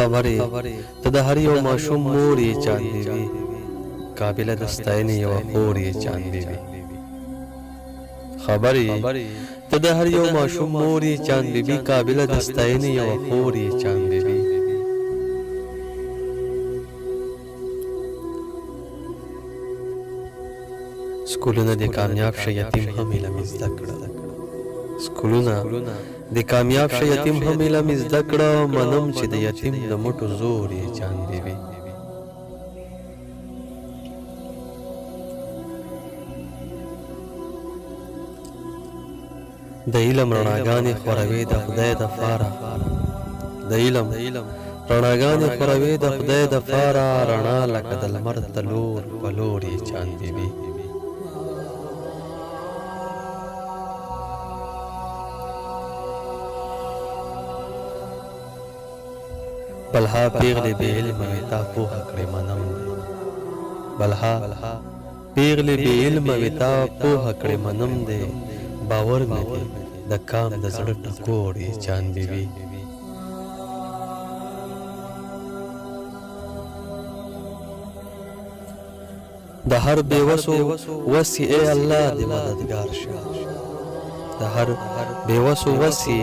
خبرې ته د هر یو ماشوم مور یې جان بیبي قابله د ستاینې یوه خور یې جان بیبي خبرې ته د هر یو ماشوم مور یې جان بیبي قابله د ستاینې یوه خور یې جان بیبي سکولونه د کامیاب شه یتیم هم علم زده کړه سکولونه د کامیاب شه یتیم هم علم زده کړه منم چې د یتیم د مټو زور یې جان بیبي د علم رڼاګانې خوروي د خدای د فاره د علم رڼاګانې خوروي د خدای د فاره رڼا لکه د لمر د لور په لور یې جان بیبي بلها پیغلې بې علمه وې تا پوهه کړې منم بلها پیغلې بې علمه وې تا پوهه کړې منم دی باور مې دی د کام د زړه ټکور یې جان بیبي د هر بېوسو وسې ای الله دې مددګار شه د هر بېوسو وسې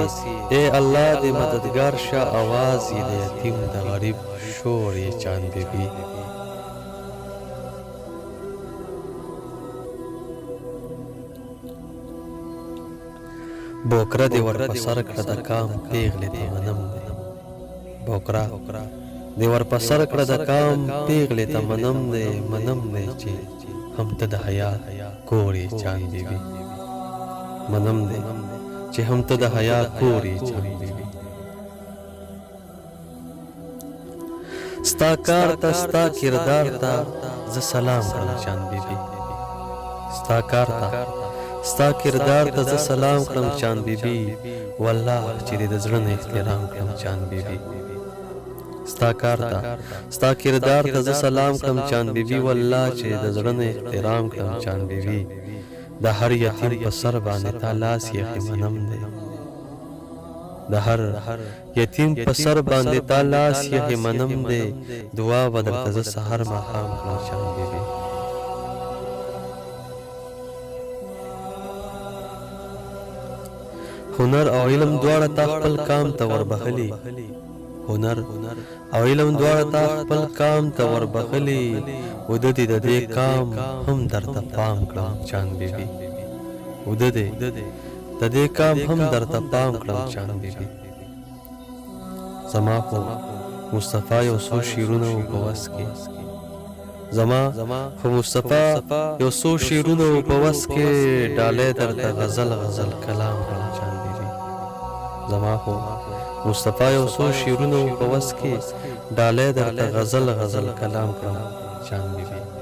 ای الله دې مددګار شه اواز یې د یتیم د غریب شور یې جان بیبي بوکره دې ور په سر کړه د کام پیغلې ته منم دی بوکره دې ور په سر کړه د کام پیغلې ته منم دی چې هم ته د حیا کور یې جان بیبي منم دی چې هم ته د حیا کور یې جان بیبي ستا کار ته ستا کردار ته زه سلام کړم جان بیبي ستا کار ته ستا کردار ته زه سلام کړم جان بیبي والله چې دې د زړه نه احترام کړم جان بیبي ستا کار ته ستا کردار ته زه سلام کړم جان بیبي والله چې د زړه نه احترام کړم جان بیبي د هر یتیم په سر باندې تا لاس یې منم دی د هر یتیم په سر باندې تا لاس یې منم دی دعا به درته زه سحر ماښام کړم جان بیبي هنر او علم دواړه تا خپل کام ته وربخلي هنر او علم دواړه تا خپل کام ته وربخلي وده دې د دې کام هم درته پام کړم جان بیبي وده دې د دې کام هم درته پام کړم جان بیبي زما خو مصطفی یو څو شعرونه و په وس کې زما خو مصطفی یو څو شعرونه و په وس کې ډالۍ درته غزل غزل کلام کړم جان بیبي زما خو مصطفی یو څو شعرونه و په وس کې ډالۍ درته غزل غزل کلام کړم جان بیبي